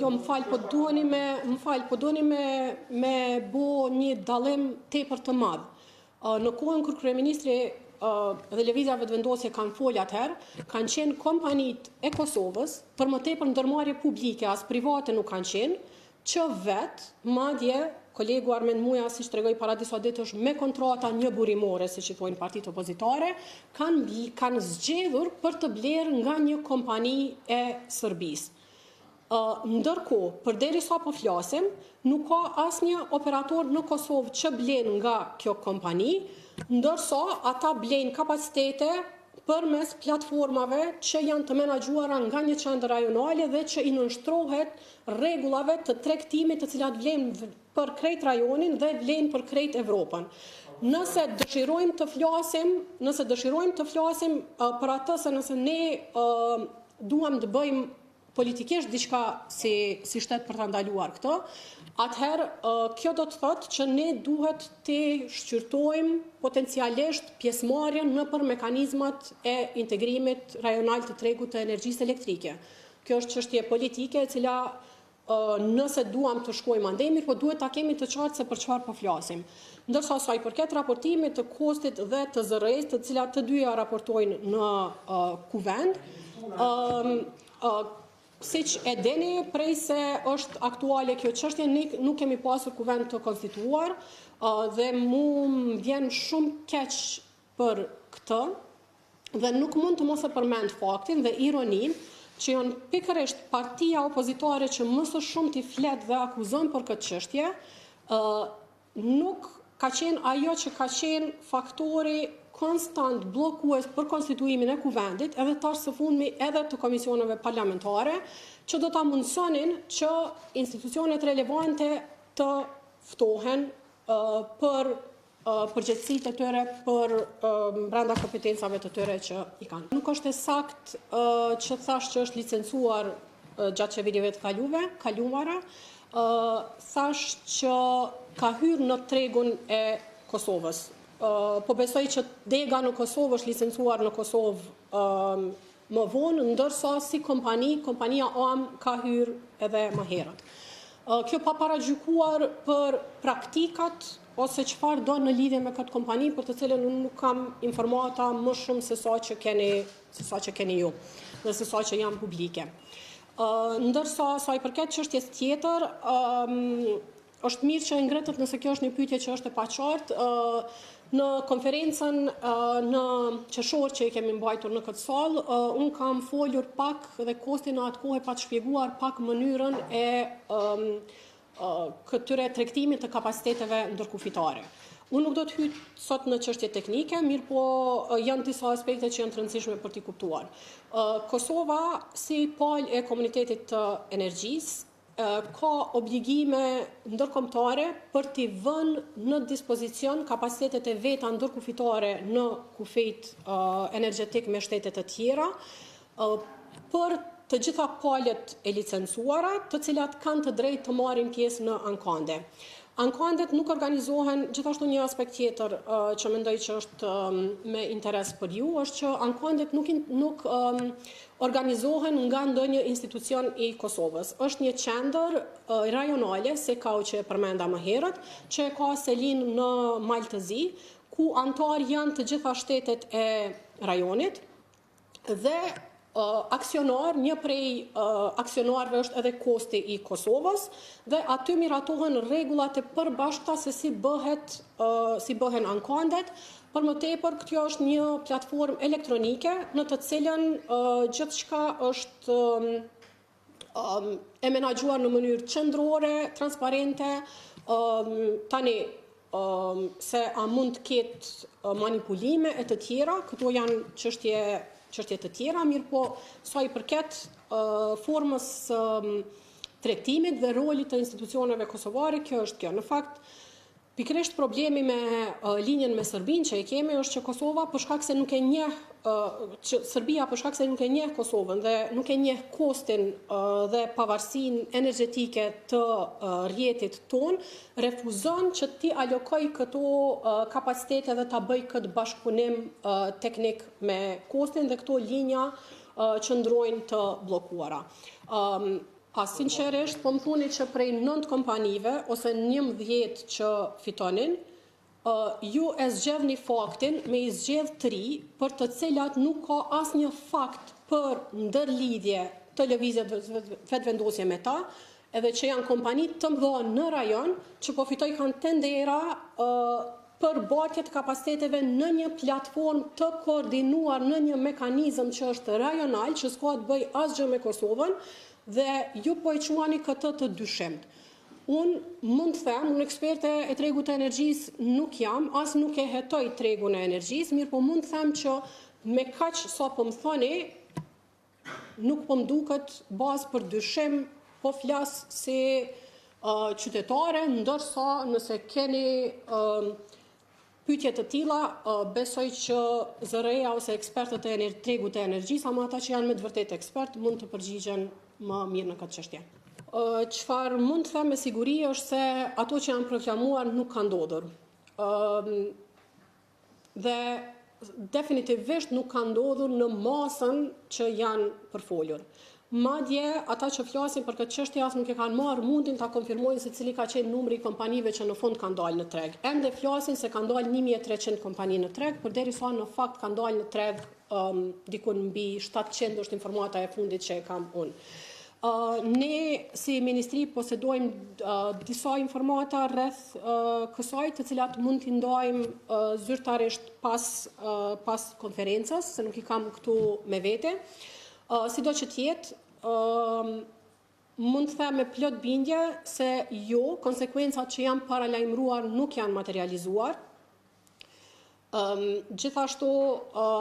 Jo, më doni me bo një dallim tepër të madh. Në kohën kur kryeministri dhe lëvizjave të vendosje kanë folë atëherë, kanë qenë kompanitë e Kosovës, për më tepër ndërmarrje publike, as private nuk kanë qenë, që vetë madje kolegu Armend Muja, si tregoi para disa ditësh, me kontrata një burimore, siç i thonë partitë opozitare, kanë zgjedhur për të blerë nga një kompani e Serbisë. Ndërkohë, përderisa po flasim, nuk ka asnjë operator në Kosovë që blen nga kjo kompani, ndërsa ata blejnë kapacitete përmes platformave që janë të menaxhuara nga një qendër rajonale dhe që i nënshtrohet rregullave të tregtimit të cilat vlen për krejt rajonin dhe vlen për krejt Evropën. Nëse dëshirojmë të flasim për atë se nëse ne duam të bëjmë politikisht diçka si shtet për ta ndaluar këtë, atëherë kjo do të thotë që ne duhet të shqyrtojmë potencialisht pjesëmarrjen nëpër mekanizmat e integrimit rajonal të tregut të energjisë elektrike. Kjo është çështje politike e cila nëse duam të shkojmë andej mirë, po duhet ta kemi të qartë se për çfarë po flasim. Ndërsa sa i përket raportimit të kostit dhe të zërrejës, të cilat të dyja raportojnë në kuvend, siç e dini, prej se është aktuale kjo çështje, ne nuk kemi pasur kuvend të konstituar dhe mu më vjen shumë keq për këtë dhe nuk mund të mos e përmend faktin dhe ironinë që janë pikërisht partia opozitare që më së shumti flet dhe akuzon për këtë çështje, nuk ka qenë ajo që ka qenë faktori konstant bllokues për konstituimin e kuvendit, edhe tash së fundmi edhe të komisioneve parlamentare, që do ta mundsonin që institucionet relevante të ftohen për përgjegjësitë e tyre për brenda kompetencave të tyre që i kanë. Nuk është e saktë që thash që është licencuar gjatë qeverive të kaluara, thash që ka hyrë në tregun e Kosovës. Po besoj që dega në Kosovë është licencuar në Kosovë më vonë, ndërsa si kompania AM ka hyrë edhe më herët. Kjo pa paragjykuar për praktikat ose çfarë do në lidhje me këtë kompani, për të cilën unë nuk kam informata më shumë se sa që keni ju dhe se sa që janë publike. Ndërsa sa i përket çështjes tjetër, është mirë që e ngretët nëse kjo është një pyetje që është e paqartë. Në konferencën në qershor që i kemi mbajtur në këtë sallë, unë kam folur pak dhe Kosti në atë kohë pa të shpjeguar pak mënyrën e këtyre tregtimit të kapaciteteve ndërkufitare. Unë nuk do të hyj sot në çështje teknike, mirë po janë disa aspekte që janë të rëndësishme për t'i kuptuar. Kosova, si palë e komunitetit të energjisë, ka obligime ndërkombëtare për t'i vënë në dispozicion kapacitetet e veta ndërkufitare në kufejt energjetik me shtete të tjera, për të gjitha palët e licencuara, të cilat kanë të drejtë të marrin pjesë në ankande. Ankandet nuk organizohen, gjithashtu një aspekt tjetër që mendoj që është me interes për ju, është që ankandet nuk organizohen nga ndonjë institucion i Kosovës. Është një qendër rajonale, se ka që e përmenda më herët, që ka selin në Maltëzi, ku antar janë të gjitha shtetet e rajonit dhe aksionar, një prej aksionarve është edhe Kosti i Kosovës dhe aty miratohen rregullat e përbashkëta se si bëhen ankandet. Për më tepër, kjo është një platformë elektronike në të cilën gjithçka është e menaxhuar në mënyrë qendrore, transparente. Tani se a mund të ketë manipulime e të tjera, këto janë çështje të tjera, mirë po sa i përket formës tregtimit dhe rolit të institucioneve kosovare, kjo është kjo. Në fakt, pikërisht problemi me linjën me Serbinë që e kemi është që Kosova për shkak se nuk e njeh, që Serbia për shkak se nuk e njeh Kosovën dhe nuk e njeh kostin dhe pavarësinë energjetike të rrjetit ton, refuzon që ti alokoj këto kapacitete dhe ta bëj këtë bashkëpunim teknik me kostin dhe këto linja qëndrojnë të bllokuara. Sinqerisht, po më thuni që prej 9 kompanive ose 11 që fitonin, ju e zgjedhni faktin me i zgjedh 3 për të cilat nuk ka asnjë fakt për ndërlidhje të lëvizjet vetëvendosje me ta, edhe që janë kompani të mëdha në rajon që po fitoj kanë tendera për bartje të kapaciteteve në një platformë të koordinuar në një mekanizëm që është rajonal, që s'ka të bëj asgjë me Kosovën, dhe ju po e quani këtë të dyshimt. Unë mund të them, unë eksperte e tregut të energjisë nuk jam, as nuk e hetoj tregun e energjisë, mirë po mund të them që me kaq sa po më thoni, nuk po më duket bazë për dyshim, po flas si qytetare, ndërsa nëse keni pyetje të tilla, besoj që zëreja ose ekspertët e tregut të energjisë, ama ata që janë me të vërtetë ekspert, mund të përgjigjen më mirë në këtë çështje. Çfarë mund të them me siguri është se ato që janë proklamuar nuk kanë ndodhur. Dhe definitivisht nuk kanë ndodhur në masën që janë përfolur. Madje ata që flasin për këtë çështje as nuk e kanë marrë mundin ta konfirmojnë se cili ka qenë numri i kompanive që në fund kanë dalë në treg. Ende flasin se kanë dalë 1300 kompani në treg, përderisa në fakt kanë dalë në treg dikun mbi 700 është informata e fundit që e kam unë. Ne si Ministri posedojmë disa informata rreth kësaj, të cilat mund t'i ndajmë zyrtarisht pas konferencës, se nuk i kam këtu me vete. Sido që t'jetë, mund të them me plot bindje se jo, konsekvencat që janë paralajmëruar nuk janë materializuar. Gjithashtu,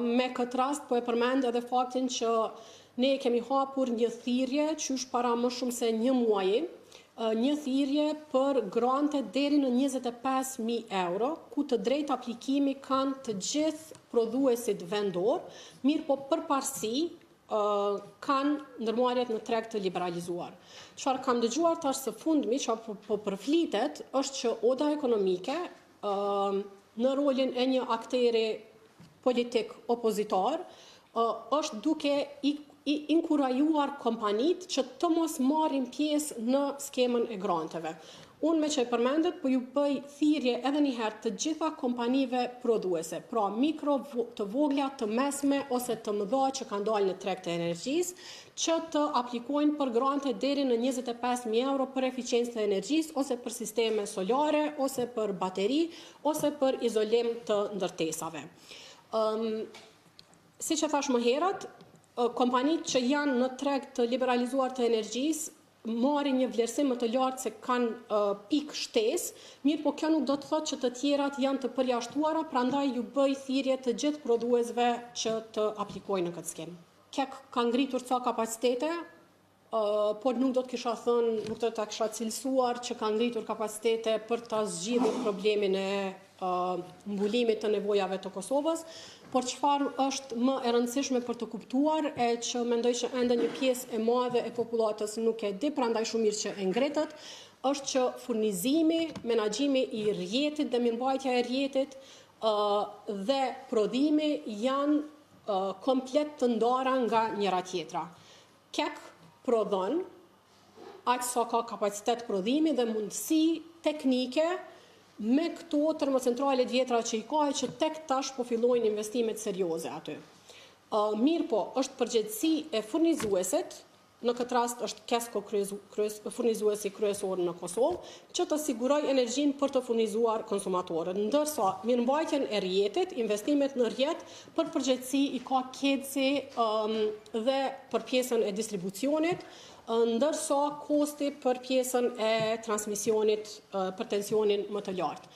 me këtë rast, po e përmend edhe faktin që ne kemi hapur një thirrje qysh para më shumë se një muaji, një thirrje për grante deri në 25.000 euro, ku të drejtë aplikimi kanë të gjithë prodhuesit vendor, mirë po përparësi kanë ndërmarrjet në treg të liberalizuar. Çfarë kam dëgjuar tash së fundmi, që po përflitet, është që Oda Ekonomike në rolin e një akteri politik opozitar është duke i inkurajuar kompanit që të mos marrin pjesë në skemën e granteve. Unë me që e përmendet, po ju bëj thirrje edhe një herë të gjitha kompanive prodhuese, pra mikro, të vogla, të mesme ose të mëdha që kanë dalë në treg të energjisë, që të aplikojnë për grante deri në 25.000 euro për eficiencë të energjisë, ose për sisteme solare, ose për bateri, ose për izolim të ndërtesave. Si që thash më herët, kompanitë që janë në treg të liberalizuar të energjisë marrin një vlerësim më të lartë se kanë pikë shtesë, mirë po kjo nuk do të thotë që të tjerat janë të përjashtuara, prandaj ju bëj thirrje të gjithë prodhuesve që të aplikojnë në këtë skemë. Kek ka ngritur ca kapacitete, por nuk do të kisha thënë, nuk do të kisha cilësuar që ka ngritur kapacitete për ta zgjidhur problemin e mbulimit të nevojave të Kosovës, por çfarë është më e rëndësishme për të kuptuar e që mendoj që ende një pjesë e madhe e popullatës nuk e di, prandaj shumë mirë që e ngritet, është që furnizimi, menaxhimi i rrjetit dhe mirëmbajtja e rrjetit dhe prodhimi janë komplet të ndara nga njëra tjetra. Kek prodhon aq sa ka kapacitet prodhimi dhe mundësi teknike me këto termocentrale vjetra që i ka e që tek tash po fillojnë investimet serioze aty. Mirë po, është përgjegjësi e furnizuesit, në këtë rast është Kesko furnizuesi kryesor në Kosovë, që të siguroj energjinë për të furnizuar konsumatorët. Ndërsa mirëmbajtjen e rrjetit, investimet në rrjet, për përgjegjësi i ka KEDSI dhe për pjesën e distribucionit, ndërsa kosti për pjesën e transmisionit për tensionin më të lartë.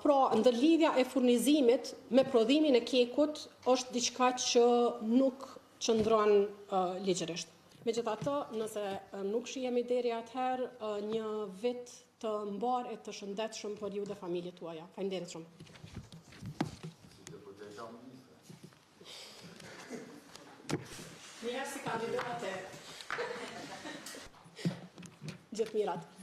Pra, ndërlidhja e furnizimit me prodhimin e kekut është diçka që nuk qëndron ligjërisht. Megjithatë, nëse nuk shihemi deri atëherë, një vit të mbar e të shëndetshëm për ju dhe familjet tuaja. Faleminderit shumë. Mirë si kandidate. Gjithë mirat.